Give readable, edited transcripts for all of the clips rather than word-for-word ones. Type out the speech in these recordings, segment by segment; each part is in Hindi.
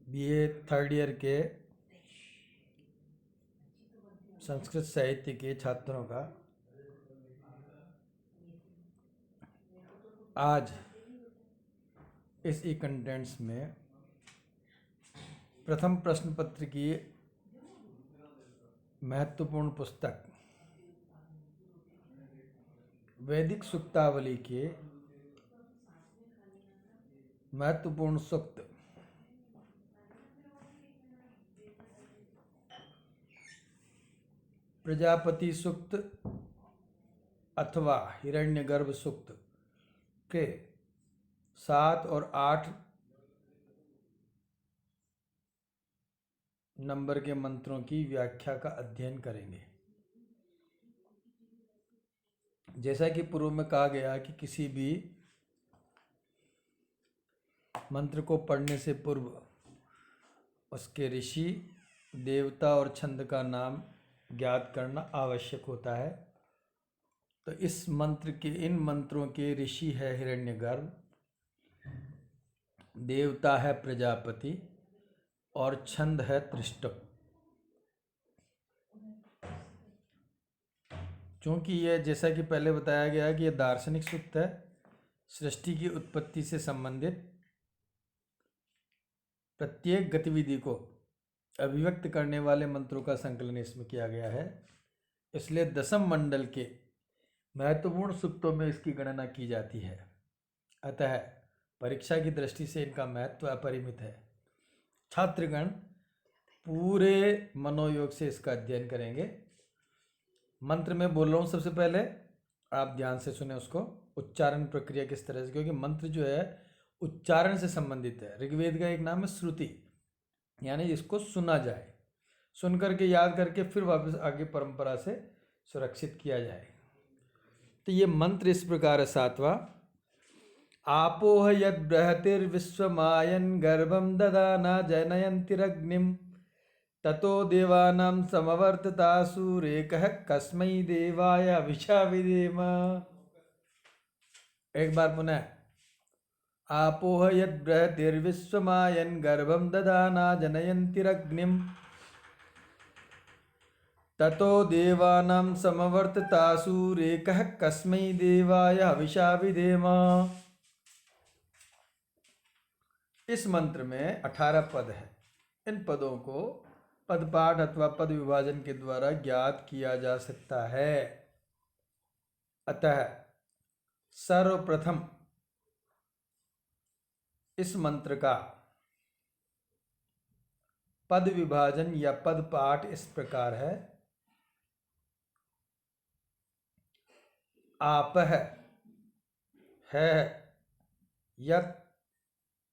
बीए थर्ड ईयर के संस्कृत साहित्य के छात्रों का आज इस ई कंटेंट्स में प्रथम प्रश्न पत्र की महत्वपूर्ण पुस्तक वैदिक सूक्तावली के महत्वपूर्ण सूक्त प्रजापति सूक्त अथवा हिरण्यगर्भ सूक्त के 7 और 8 नंबर के मंत्रों की व्याख्या का अध्ययन करेंगे। जैसा कि पूर्व में कहा गया कि किसी भी मंत्र को पढ़ने से पूर्व उसके ऋषि, देवता और छंद का नाम ज्ञात करना आवश्यक होता है। तो इस मंत्र के इन मंत्रों के ऋषि है हिरण्यगर्भ, देवता है प्रजापति और छंद है त्रिष्टुप। क्योंकि यह जैसा कि पहले बताया गया कि यह दार्शनिक सूक्त है, सृष्टि की उत्पत्ति से संबंधित प्रत्येक गतिविधि को अभिव्यक्त करने वाले मंत्रों का संकलन इसमें किया गया है। इसलिए दशम मंडल के महत्वपूर्ण सूक्तों में इसकी गणना की जाती है। अतः परीक्षा की दृष्टि से इनका महत्व अपरिमित है। छात्रगण पूरे मनोयोग से इसका अध्ययन करेंगे। मंत्र में बोल रहा हूँ, सबसे पहले आप ध्यान से सुने उसको। उच्चारण प्रक्रिया किस तरह से, क्योंकि मंत्र जो है उच्चारण से संबंधित है। ऋग्वेद का एक नाम है श्रुति, यानी जिसको सुना जाए, सुन करके याद करके फिर वापस आगे परंपरा से सुरक्षित किया जाए। तो ये मंत्र इस प्रकार है। 7वां, आपोह यद बृहतिर्विश्वमायन गर्भम ददाना जनयन्तिरग्निम ततो देवानां समवर्ततासुरेकः कस्मै देवाय हविषा विधेम। एक बार पुनः, आपोह यद बृहतिर्विश्वमायन गर्भम ददाना जनयन्तिरग्निम ततो देवानां समवर्ततासुरेकः कस्मै देवाय हविषा विधेम। इस मंत्र में 18 पद है। इन पदों को पदपाठ अथवा पद विभाजन के द्वारा ज्ञात किया जा सकता है। अतः सर्वप्रथम इस मंत्र का पद विभाजन या पद पाठ इस प्रकार है। आपः है यत्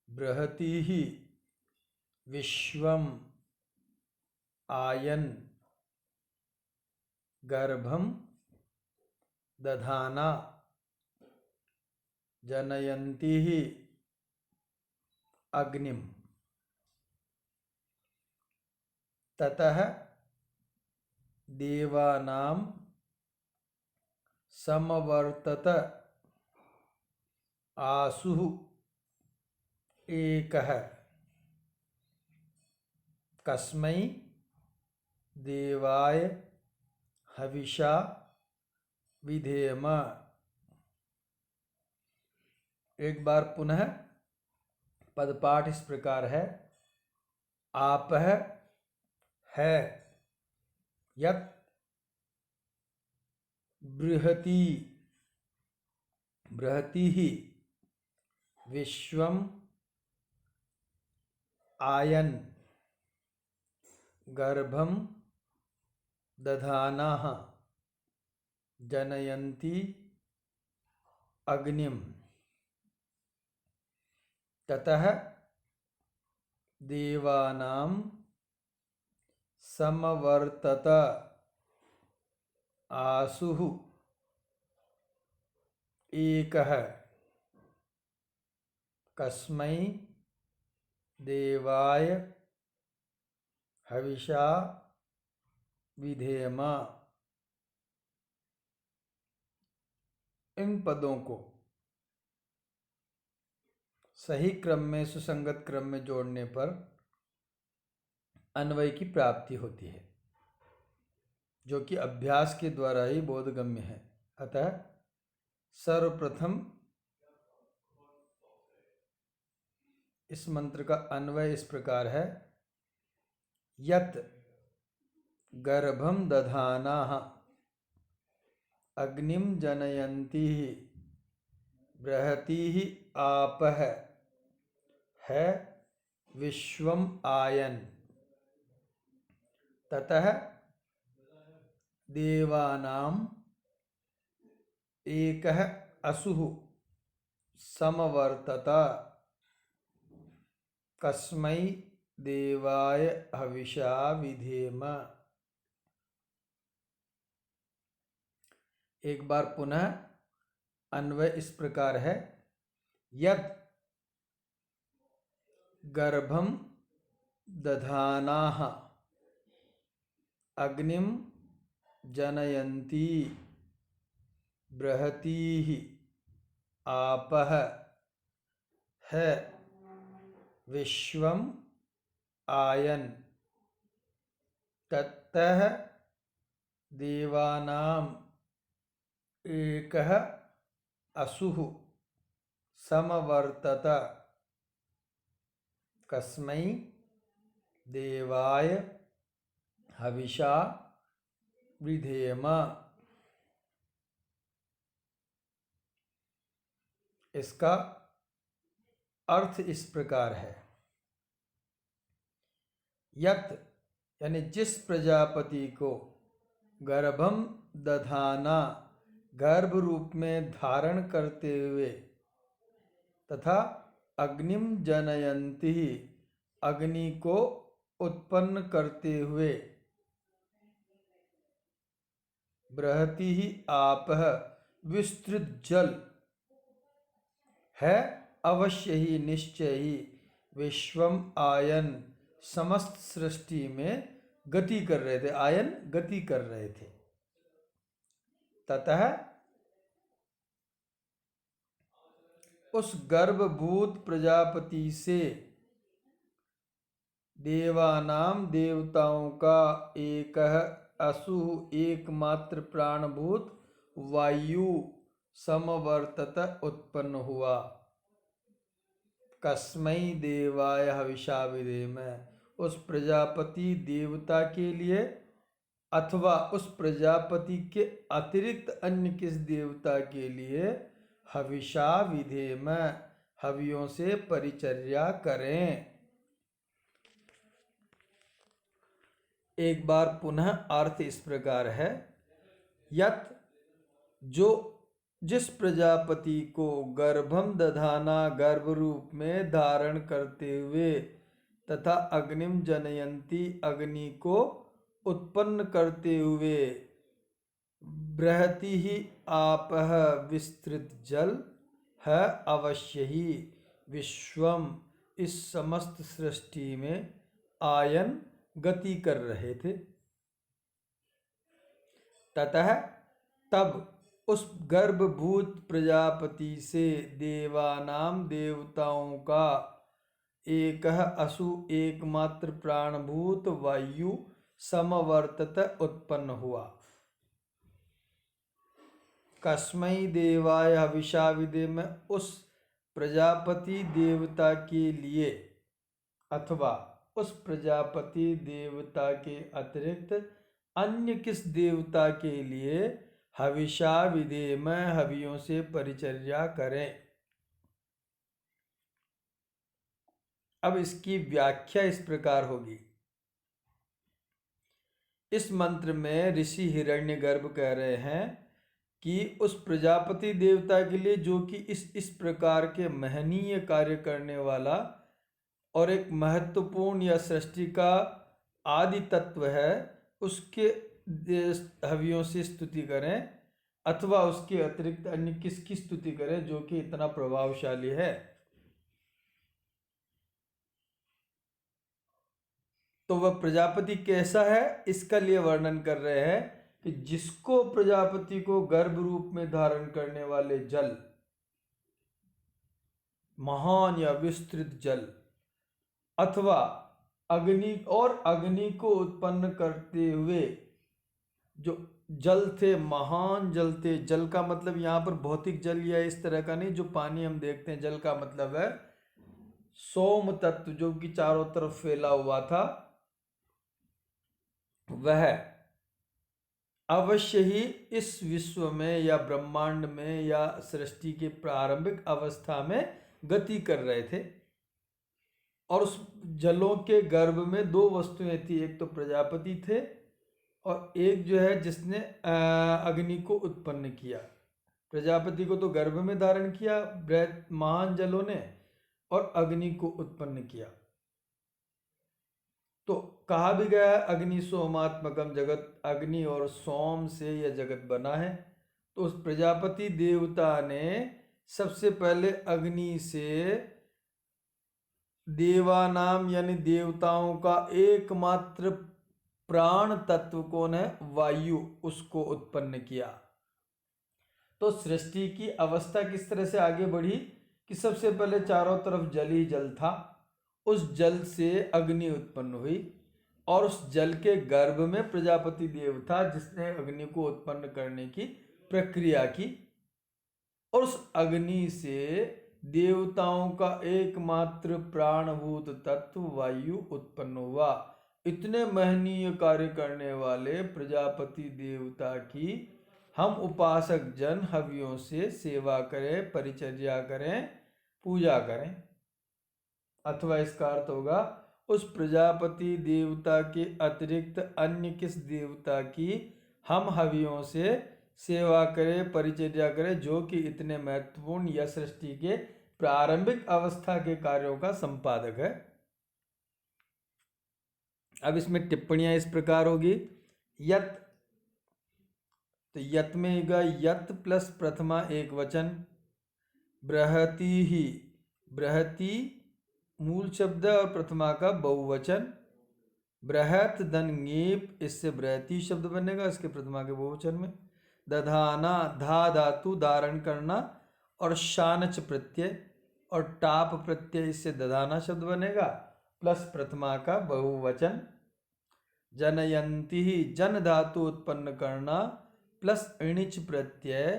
बृहतिः विश्वम आयन गर्भम दधाना जनयन्ति अग्निम ततः देवानां समवर्तत आसुः एकः कस्मै देवाय हविषा विधेम। एक बार पुनः पदपाठ इस प्रकार है। आपः है यत् बृहतिः विश्वम आयन गर्भम दधानाः जनयन्ति अग्निम ततः देवानां समवर्तत आसुः एकः कस्मै देवाय हविषा विधेम। इन पदों को सही क्रम में सुसंगत क्रम में जोड़ने पर अन्वय की प्राप्ति होती है, जो कि अभ्यास के द्वारा ही बोधगम्य है। अतः सर्वप्रथम इस मंत्र का अन्वय इस प्रकार है, यत् गर्भम दधानाः अग्निम जनयन्ति बृहतीः आपः है विश्वम आयन ततः देवानाम एकः असुः समवर्तत कस्मै देवाय हविषा विधेम। एक बार पुनः अन्वय इस प्रकार है, यत् गर्भम दधानाः अग्निम जनयन्ति बृहतीः आपः है विश्वम आयन ततः देवानाम एकः असुः समवर्तत कस्मै देवाय हविषा विधेम। इसका अर्थ इस प्रकार है, यत् यानी जिस प्रजापति को गर्भम दधाना गर्भ रूप में धारण करते हुए तथा अग्निम जनयन्ति अग्नि को उत्पन्न करते हुए बृहती आपः विस्तृत जल है अवश्य ही निश्चय ही विश्वम आयन समस्त सृष्टि में गति कर रहे थे, आयन गति कर रहे थे। ततः उस गर्भभूत प्रजापति से देवानाम देवताओं का एक असु एकमात्र प्राणभूत वायु समवर्तत उत्पन्न हुआ। कस्मै देवाय हविषा विधेम, उस प्रजापति देवता के लिए अथवा उस प्रजापति के अतिरिक्त अन्य किस देवता के लिए हविषा विधेम, हवियों से परिचर्या करें। एक बार पुनः अर्थ इस प्रकार है, यत् जो जिस प्रजापति को गर्भम दधाना गर्भ रूप में धारण करते हुए तथा अग्निम जनयंती अग्नि को उत्पन्न करते हुए बृहती ही आपः विस्तृत जल है अवश्य ही विश्वम इस समस्त सृष्टि में आयन गति कर रहे थे। ततः तब उस गर्भभूत प्रजापति से देवानाम देवताओं का एक असु एकमात्र प्राणभूत वायु समवर्तत उत्पन्न हुआ। कस्मै देवाय हविषा विधेम, उस प्रजापति देवता के लिए अथवा उस प्रजापति देवता के अतिरिक्त अन्य किस देवता के लिए हविषा विधेम, हवियों से परिचर्या करें। अब इसकी व्याख्या इस प्रकार होगी, इस मंत्र में ऋषि हिरण्यगर्भ कह रहे हैं कि उस प्रजापति देवता के लिए जो कि इस प्रकार के महनीय कार्य करने वाला और एक महत्वपूर्ण या सृष्टि का आदि तत्व है, उसके हवियों से स्तुति करें अथवा उसके अतिरिक्त अन्य किसकी स्तुति करें जो कि इतना प्रभावशाली है। तो वह प्रजापति कैसा है इसका लिए वर्णन कर रहे हैं कि जिसको प्रजापति को गर्भ रूप में धारण करने वाले जल महान या विस्तृत जल, अथवा अग्नि को उत्पन्न करते हुए जो जल थे, महान जल थे। जल का मतलब यहाँ पर भौतिक जल या इस तरह का नहीं, जो पानी हम देखते हैं। जल का मतलब है सोम तत्व, जो कि चारों तरफ फैला हुआ था, वह अवश्य ही इस विश्व में या ब्रह्मांड में या सृष्टि के प्रारंभिक अवस्था में गति कर रहे थे। और उस जलों के गर्भ में दो वस्तुएं थी, एक तो प्रजापति थे और एक जो है जिसने अग्नि को उत्पन्न किया। प्रजापति को तो गर्भ में धारण किया महान जलों ने, और अग्नि को उत्पन्न किया। तो कहा भी गया है अग्नि सोमात्मकम जगत, अग्नि और सोम से यह जगत बना है। तो उस प्रजापति देवता ने सबसे पहले अग्नि से देवानाम यानी देवताओं का एकमात्र प्राण तत्व कौन है, वायु, उसको उत्पन्न किया। तो सृष्टि की अवस्था किस तरह से आगे बढ़ी कि सबसे पहले चारों तरफ जल ही जल था, उस जल से अग्नि उत्पन्न हुई और उस जल के गर्भ में प्रजापति देव था जिसने अग्नि को उत्पन्न करने की प्रक्रिया की। और उस अग्नि से देवताओं का एकमात्र प्राणभूत तत्व वायु उत्पन्न हुआ। इतने महनीय कार्य करने वाले प्रजापति देवता की हम उपासक जन हवियों से सेवा करें, परिचर्या करें, पूजा करें। अथवा इसका अर्थ होगा उस प्रजापति देवता के अतिरिक्त अन्य किस देवता की हम हवियों से सेवा करें, परिचर्या करें, जो कि इतने महत्वपूर्ण या सृष्टि के प्रारंभिक अवस्था के कार्यों का संपादक है। अब इसमें टिप्पणियां इस प्रकार होगी। यत, तो यत में होगा यत प्लस प्रथमा एक वचन, बृहति ही, बृहति मूल शब्द और प्रथमा का बहुवचन, बृहत धन ङीप, इससे बृहति शब्द बनेगा इसके प्रथमा के बहुवचन में। दधाना, धा धातु धारण करना और शानच प्रत्यय और टाप प्रत्यय, इससे दधाना शब्द बनेगा प्लस प्रथमा का बहुवचन। जनयंती, जन धातु उत्पन्न करना प्लस इणिच प्रत्यय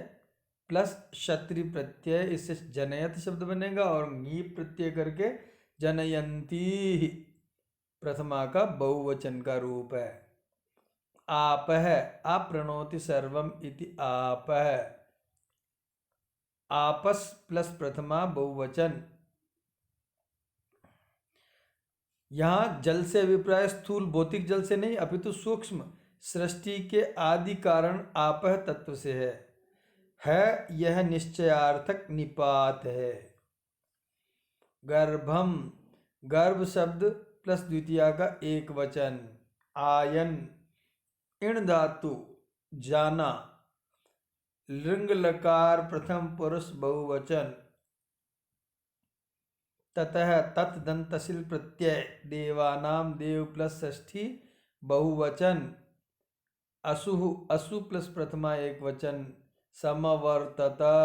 प्लस क्षत्रि प्रत्यय, इससे जनयत शब्द बनेगा और ङीप प्रत्यय करके जनयंती प्रथमा का बहुवचन का रूप है। आप है, अप्रणोति सर्वम इति आप है, आपस प्लस प्रथमा बहुवचन। यहां जल से अभिप्राय स्थूल भौतिक जल से नहीं अपितु सूक्ष्म सृष्टि के आदि कारण आपह तत्व से है यह निश्चयार्थक निपात है। गर्भम, गर्भ शब्द प्लस द्वितीया का एक वचन, आयन, इण धातु जाना, लिंग लकार प्रथम पुरुष बहुवचन, ततः तत् दंतशिल प्रत्यय, देवानाम देव प्लस षष्ठी बहुवचन, असुहु, असु प्लस प्रथमा एक वचन, समवर्तता,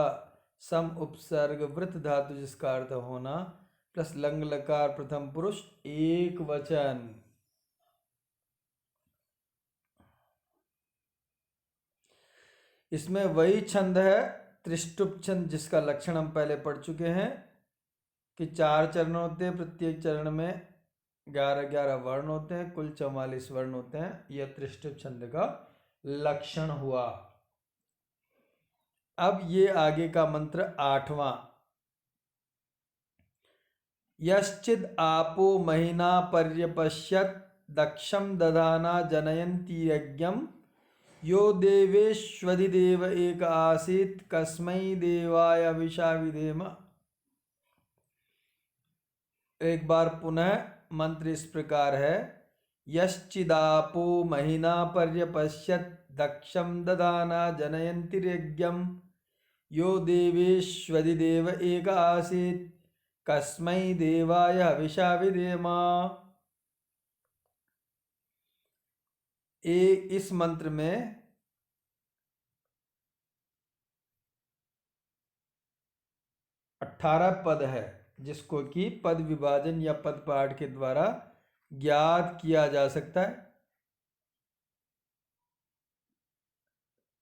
सम उपसर्ग वृत धातु जिसका अर्थ होना प्लस लंग लकार प्रथम पुरुष एक वचन। इसमें वही छंद है त्रिष्टुप छंद जिसका लक्षण हम पहले पढ़ चुके हैं कि 4 चरण होते हैं, प्रत्येक चरण में 11-11 वर्ण होते हैं, कुल 44 वर्ण होते हैं। यह त्रिष्टुप छंद का लक्षण हुआ। अब ये आगे का मंत्र 8वां, यश्चिद आपो महीना पर्यपश्यत दक्षम दधाना जनयन्ति यज्ञम यो देवेष्वधिदेव एक आसीत कस्मै देवाय हविषा विधेम। एक बार पुनः मंत्र इस प्रकार है, यश्चिदापो महीना पर्यपश्यत दक्षम दधाना जनयन्तिर्यज्ञम यो देवेष्वधिदेव एक आसीत कस्मै देवाय हविषा विधेम। इस मंत्र में 18 पद है। जिसको कि पद विभाजन या पद पाठ के द्वारा ज्ञात किया जा सकता है।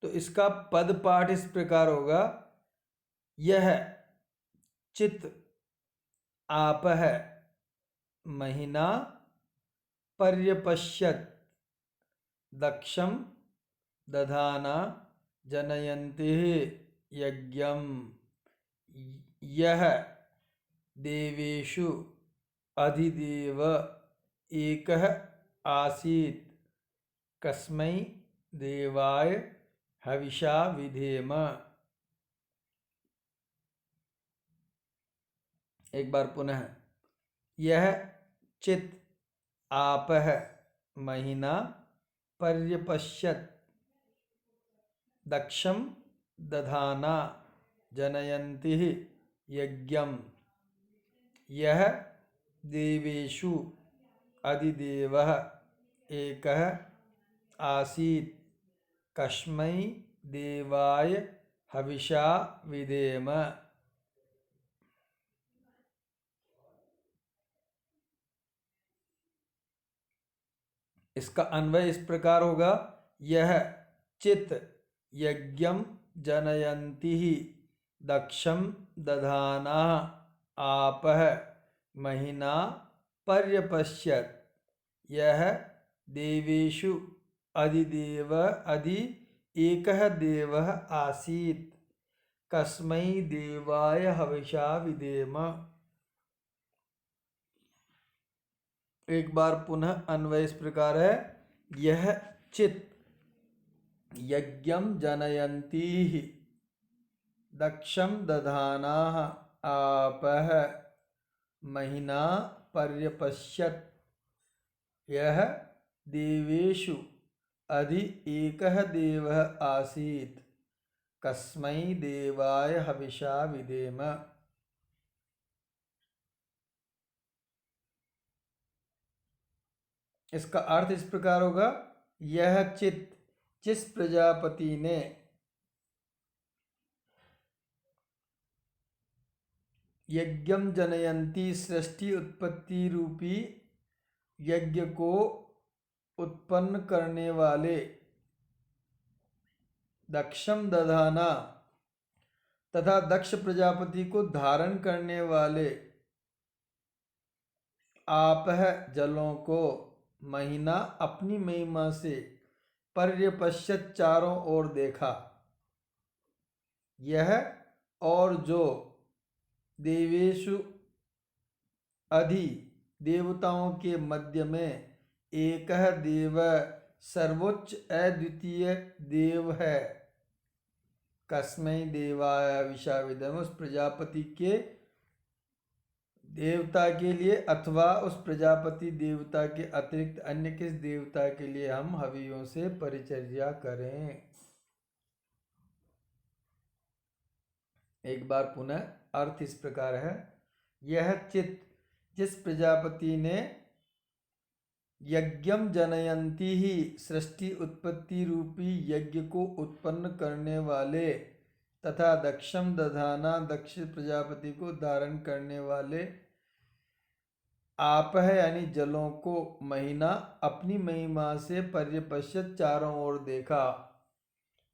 तो इसका पद पाठ इस प्रकार होगा, यह चित आपः महीना पर्यपश्यत् दक्षं दधाना जनयन्ति यज्ञं यह देवेषु अधिदेव एकः आसीत् कस्मै देवाय हविषा विधेम। एक बार पुनः, यह चित आपः महीना पर्यपश्यत् दक्षं दधाना जनयन्ति यज्ञं यह देवेषु अधिदेवः एकः आसीत् कस्मै देवाय हविषा विधेम। इसका अन्वय इस प्रकार होगा, यह चित यज्ञं जनयन्ति दक्षं दधाना आपः महीना पर्यपश्यत् यह देवेषु अधिदेव अधि एकः देवः आसीत् कस्मै देवाय हविषा विधेम। एक बार पुनः अन्वय इस प्रकार है, यह चित यज्ञं जनयन्ति दक्षं दधाना आपः महीना पर्यपश्यत् यह देवेषु अधि एकः देवः आसीत् कस्मै देवाय हविषा विधेम। इसका अर्थ इस प्रकार होगा, यह चित जिस प्रजापति ने यज्ञम जनयंती सृष्टि उत्पत्ति रूपी यज्ञ को उत्पन्न करने वाले दक्षम दधाना तथा दक्ष प्रजापति को धारण करने वाले आपह जलों को महीना अपनी महिमा से पर्यपश्यत चारों ओर देखा। यह और जो देवेषु अधि देवताओं के मध्य में एक देव सर्वोच्च अद्वितीय देव है, कस्मै देवाय हविषा विधेम उस प्रजापति के देवता के लिए अथवा उस प्रजापति देवता के अतिरिक्त अन्य किस देवता के लिए हम हवियों से परिचर्या करें। एक बार पुनः अर्थ इस प्रकार है, यह चित जिस प्रजापति ने यज्ञम जनयंती ही सृष्टि उत्पत्ति रूपी यज्ञ को उत्पन्न करने वाले तथा दक्षम दधाना दक्ष प्रजापति को धारण करने वाले आप है यानी जलों को महीना अपनी महिमा से पर्यपश्यत चारों ओर देखा।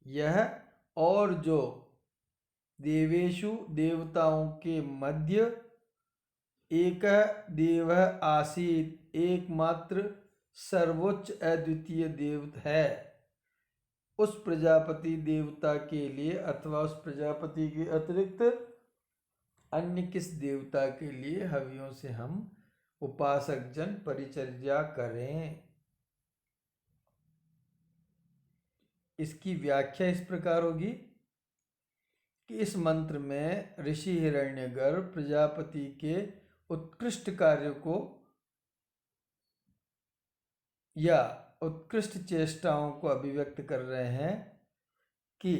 यह और जो देवेषु देवताओं के मध्य एक देव आसीत एकमात्र सर्वोच्च अद्वितीय देव है, उस प्रजापति देवता के लिए अथवा उस प्रजापति के अतिरिक्त अन्य किस देवता के लिए हवियों से हम उपासक जन परिचर्या करें। इसकी व्याख्या इस प्रकार होगी कि इस मंत्र में ऋषि हिरण्यगर्भ प्रजापति के उत्कृष्ट कार्य को या उत्कृष्ट चेष्टाओं को अभिव्यक्त कर रहे हैं कि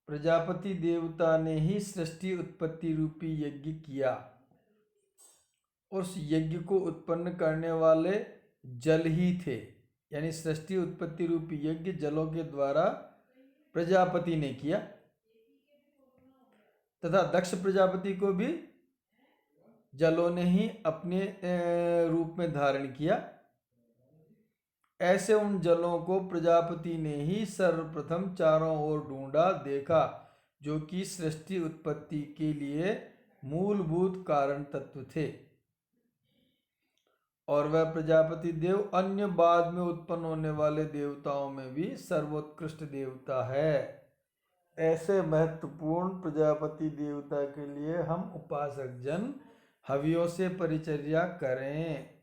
प्रजापति देवता ने ही सृष्टि उत्पत्ति रूपी यज्ञ किया, उस यज्ञ को उत्पन्न करने वाले जल ही थे, यानी सृष्टि उत्पत्ति रूपी यज्ञ जलों के द्वारा प्रजापति ने किया तथा दक्ष प्रजापति को भी जलों ने ही अपने रूप में धारण किया। ऐसे उन जलों को प्रजापति ने ही सर्वप्रथम चारों ओर ढूंढा देखा, जो कि सृष्टि उत्पत्ति के लिए मूलभूत कारण तत्व थे। और वह प्रजापति देव अन्य बाद में उत्पन्न होने वाले देवताओं में भी सर्वोत्कृष्ट देवता है। ऐसे महत्वपूर्ण प्रजापति देवता के लिए हम उपासक जन हवियों से परिचर्या करें।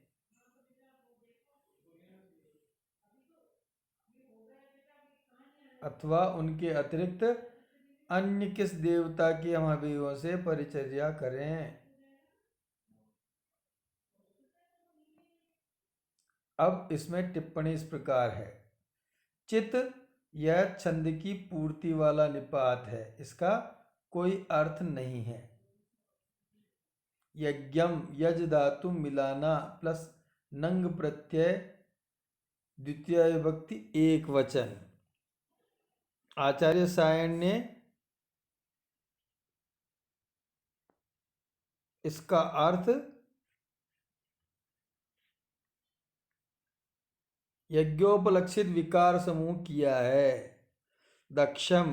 अथवा उनके अतिरिक्त अन्य किस देवता की हम हवियों से परिचर्या करें। अब इसमें टिप्पणी इस प्रकार है। चित यह छंद की पूर्ति वाला निपात है, इसका कोई अर्थ नहीं है। यज्ञम यज धातु मिलाना प्लस नंग प्रत्यय द्वितीय विभक्ति एक वचन। आचार्य सायण ने इसका अर्थ यज्ञोपलक्षित विकार समूह किया है। दक्षम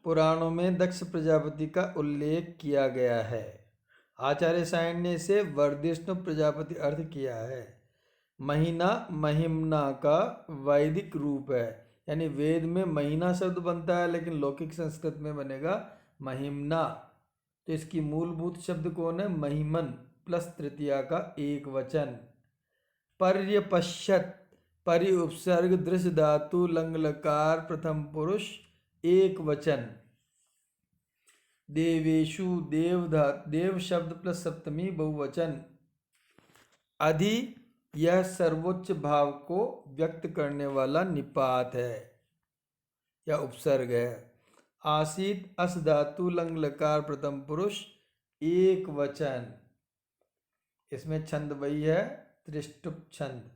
पुराणों में दक्ष प्रजापति का उल्लेख किया गया है। आचार्य सायण ने इसे वर्धिष्णु प्रजापति अर्थ किया है। महीना महिमना का वैदिक रूप है, यानी वेद में महीना शब्द बनता है लेकिन लौकिक संस्कृत में बनेगा महिमना। तो इसकी मूलभूत शब्द कौन है? महिमन प्लस तृतीया का एक वचन। पर्यपश्यत परि उपसर्ग दृश्य धातु लंग लकार प्रथम पुरुष एक वचन। देवेशु देव शब्द प्लस सप्तमी बहुवचन। अधि यह सर्वोच्च भाव को व्यक्त करने वाला निपात है या उपसर्ग है। आसीत अस धातु लंग लकार प्रथम पुरुष एक वचन। इसमें छंद वही है त्रिष्टुप छंद।